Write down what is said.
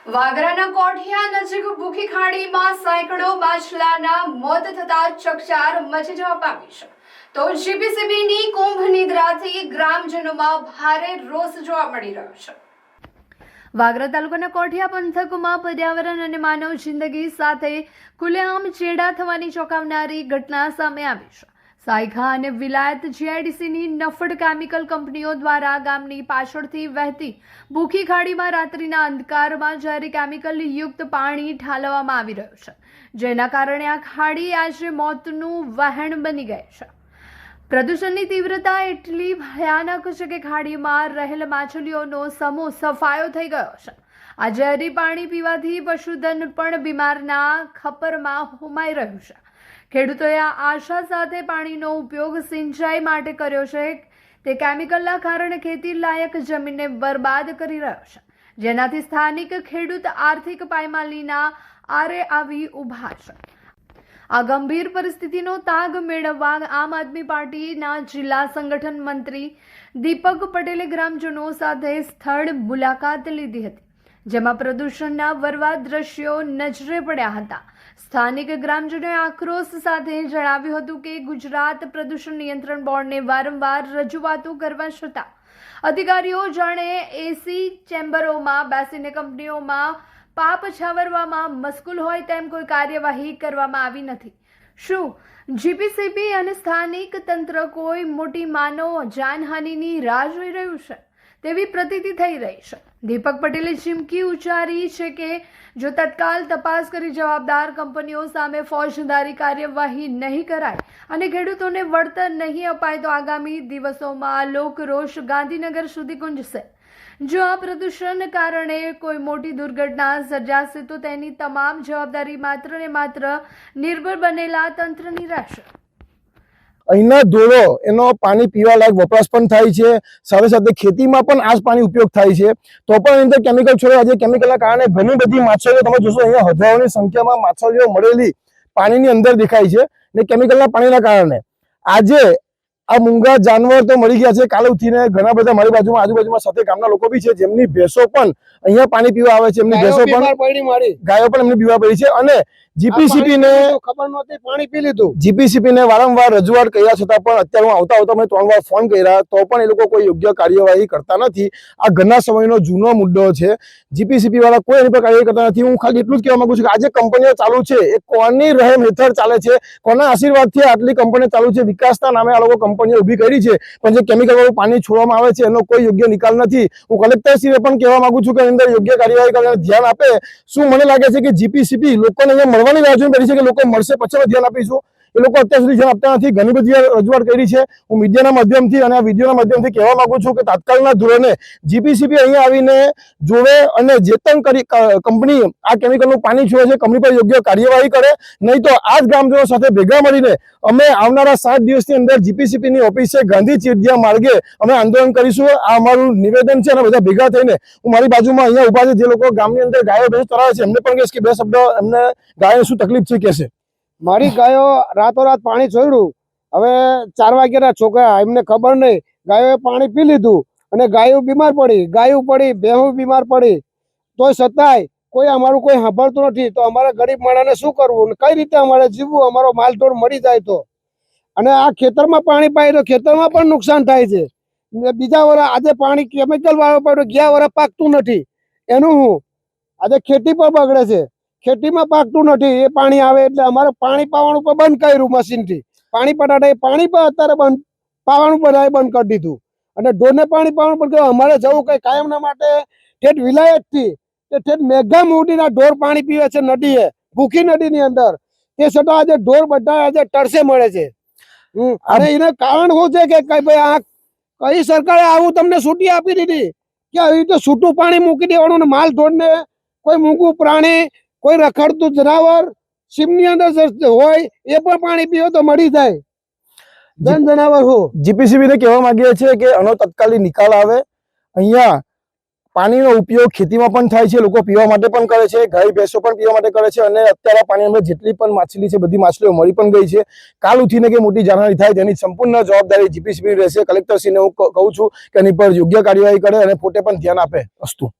વાગરાના કોઠિયા નજીક ભૂખી ખાડીમાં સેંકડો માછલાના મોત થતા ચકચાર મચી જવા પામી છે તો જીપીસીબીની કુંભ નિદ્રાથી ગ્રામજનોમાં ભારે રોષ જોવા મળી રહ્યો છે। વાગરા તાલુકાના કોઠિયા પંથકમાં પર્યાવરણ અને માનવ જિંદગી સાથે ખુલ્લેઆમ ચેડા થવાની ચોંકાવનારી ઘટના સામે આવી છે। સાયખા અને વિલાયત જીઆઈડીસીની નફળ કેમિકલ કંપનીઓ દ્વારા ગામની પાછળથી વહેતી ભૂખી ખાડીમાં રાત્રિના અંધકારમાં જ્યારે કેમિકલ યુક્ત પાણી ઠાલવવામાં આવી રહ્યું છે, જેના કારણે આ ખાડી આજે મોતનું વહેણ બની ગઈ છે। પ્રદૂષણની તીવ્રતા એટલી ભયાનક છે કે ખાડીમાં રહેલ માછલીઓનો સમૂહ સફાયો થઈ ગયો છે। આ ઝેરી પાણી પીવાથી પશુધન પણ બીમારના ખપ્પરમાં હોમાઈ રહ્યું છે। ખેડૂતોએ આ આશા સાથે પાણીનો ઉપયોગ સિંચાઈ માટે કર્યો છે તે કેમિકલના કારણે ખેતી લાયક જમીનને બરબાદ કરી રહ્યો છે, જેનાથી સ્થાનિક ખેડૂત આર્થિક પાયમાલીના આરે આવી ઊભા છે। આ ગંભીર પરિસ્થિતિનો તાગ મેળવવા આમ આદમી પાર્ટીના જિલ્લા સંગઠન મંત્રી દીપક પટેલે ગ્રામજનો સાથે સ્થળ મુલાકાત લીધી હતી, જેમાં પ્રદૂષણના વરવા દ્રશ્યો નજરે પડ્યા હતા। સ્થાનિક ગ્રામજનોએ આક્રોશ સાથે જણાવ્યું હતું કે ગુજરાત પ્રદૂષણ નિયંત્રણ બોર્ડને વારંવાર રજૂઆતો કરવા છતાં અધિકારીઓ જાણે એસી ચેમ્બરોમાં બેસીને કંપનીઓમાં પાપ છાવરવામાં મશગુલ હોય તેમ કોઈ કાર્યવાહી કરવામાં આવી નથી। શું જીપીસીબી અને સ્થાનિક તંત્ર કોઈ મોટી માનવ જાનહાનિની રાહ જોઈ રહ્યું છે તેવી પ્રતીતિ થઈ રહી છે। દીપક પટેલે ચીમકી ઉચ્ચારી છે કે જો તત્કાલ તપાસ કરી જવાબદાર કંપનીઓ સામે ફોજદારી કાર્યવાહી નહીં કરાય અને ખેડૂતોને વળતર નહીં અપાય તો આગામી દિવસોમાં લોકરોષ ગાંધીનગર સુધી ગુંજશે। જો આ પ્રદૂષણ કારણે કોઈ મોટી દુર્ઘટના સર્જાશે તો તેની તમામ જવાબદારી માત્ર ને માત્ર નિર્ભર બનેલા તંત્રની રહેશે। અહીંના ધોળો એનો પાણી પીવા લાયક વપરાશ પણ થાય છે, સાથે સાથે ખેતીમાં પણ આ જ પાણી ઉપયોગ થાય છે, તો પણ એની અંદર કેમિકલ છોડે। આજે કેમિકલના કારણે ઘણી બધી માછલીઓ તમે જોશો અહીંયા હજારોની સંખ્યામાં માછલીઓ મળેલી પાણીની અંદર દેખાય છે ને કેમિકલના પાણીના કારણે આજે આ મૂંગા જાનવર તો મળી ગયા છે। કાલે ઉઠીને ઘણા બધા મારી બાજુમાં આજુબાજુમાં સાથે ગામના લોકો બી છે જેમની ભેંસો પણ અહીંયા પાણી પીવા આવે છે, એમની ભેંસો પણ ગાયો પણ એમની પીવા પડી છે અને જીપીસીબીને ખબર નહોતી પાણી પી લીધું। જીપીસીબીને વારંવાર રજૂઆત કર્યા છતાં પણ અત્યારે હું આવતા મેં 3 વાર ફોન કર્યા તો પણ એ લોકો કોઈ યોગ્ય કાર્યવાહી કરતા નથી। આ ઘણા સમયનો જૂનો મુદ્દો છે, જીપીસીબી વાળા કોઈ એની પર કાર્યવાહી કરતા નથી। હું ખાલી એટલું જ કહેવા માંગુ છું કે આજે કંપનીઓ ચાલુ છે એ કોની રહેમ હેઠળ ચાલે છે, કોના આશીર્વાદથી આટલી કંપનીઓ ચાલુ છે? વિકાસના નામે આ લોકો કંપનીઓ ઊભી કરી છે, પણ જે કેમિકલ વાળું પાણી છોડવામાં આવે છે એનો કોઈ યોગ્ય નિકાલ નથી। હું કલેક્ટરશ્રીને પણ કહેવા માંગુ છું કે એની અંદર યોગ્ય કાર્યવાહી કરીને ધ્યાન આપે। શું મને લાગે છે કે જીપીસીબી લોકોને અહીંયા મળવાની રાહ જોઈ રહી છે કે લોકો મળશે પછી ધ્યાન આપીશું? એ લોકો અત્યાર સુધી ધ્યાન આપતા નથી। ઘણી બધી રજૂઆત કરી છે। હું મીડિયાના માધ્યમથી અને આ વિડીયોના માધ્યમથી કહેવા માંગુ છું કે તાત્કાલિકના ધોરણે જીપીસીબી અહીંયા આવીને જોવે અને જે પણ કંપની આ કેમિકલનું પાણી છોડે છે કંપની પર યોગ્ય કાર્યવાહી કરે, નહીં તો આ જ ગ્રામજનો સાથે ભેગા મળીને અમે આવનારા 7 દિવસની અંદર જીપીસીબીની ઓફિસ છે ગાંધી ચીડિયા માર્ગે અમે આંદોલન કરીશું। આ અમારું નિવેદન છે અને બધા ભેગા થઈને હું મારી બાજુમાં અહીંયા ઉભા છે જે લોકો ગામની અંદર ગાયો ભેંસ ચરાવે છે એમને પણ કહીશ કે 2 શબ્દ એમને ગાયોને શું તકલીફ છે કહેશે। મારી ગાયો રાતોરાત પાણી છોડ્યું, હવે 4 વાગ્યાના છોકરા એમને ખબર નહીં, ગાયોએ પાણી પી લીધું અને ગાયો બીમાર પડી, ગાયું પડી, ભેહું બીમાર પડી, તોય છતાંય કોઈ અમારું કોઈ સાંભળતું નથી। તો અમારા ગરીબ માણસને શું કરવું, કઈ રીતે અમારે જીવવું? અમારો માલઢોર મરી જાય તો, અને આ ખેતરમાં પાણી પાય તો ખેતરમાં પણ નુકસાન થાય છે। બીજા વર્ષ આજે પાણી કેમિકલ વાળું પડ્યું, ગયા વર્ષ પાકતું નથી, એનું હું આજે ખેતી પણ બગડે છે, ખેતીમાં પાકતું નથી। એ પાણી આવે એટલે અમારે પાણી પાવાનું પણ બંધ કર્યું મશીનથી, પાણી પટાડે પાણી પણ અત્યારે બંધ પાવાનું બધાએ બંધ કરી દીધું અને ઢોરને પાણી પાવાનું પણ કહ્યું। અમારે જવું કઈ કાયમના માટે ઠેઠ વિલાયતથી ઠેઠ મેઘા મોટીના ઢોર પાણી પીવે છે નદીએ, ભૂખી નદીની અંદર, તે છતાં આજે ઢોર બધા આજે તરસે મળે છે। અને એને કારણ શું છે કે કઈ ભાઈ આ કઈ સરકારે આવું તમને છૂટી આપી દીધી કે આવી રીતે છૂટું પાણી મૂકી દેવાનું ને માલ ઢોરને કોઈ મૂંગું પ્રાણી કોઈ રખડતું જનાવર સીમની અંદર હોય એ પણ પાણી પીવે તો મરી જાય। જનાવર હું જીપીસીબીને કહેવા માંગીએ છીએ કે આનો તત્કાલી નિકાલ આવે। અહીંયા પાણીનો ઉપયોગ ખેતીમાં પણ થાય છે, લોકો પીવા માટે પણ કરે છે, ગાય ભેંસો પણ પીવા માટે કરે છે અને અત્યારે પાણીની અંદર જેટલી પણ માછલી છે બધી માછલીઓ મળી પણ ગઈ છે। કાલ ઉઠીને કે મોટી જાનહાનિ થાય તેની સંપૂર્ણ જવાબદારી જીપીસીબી રહેશે। કલેક્ટરશ્રીને હું કહું છું કે એની પર યોગ્ય કાર્યવાહી કરે અને પોતે પણ ધ્યાન આપે। અસ્તુ।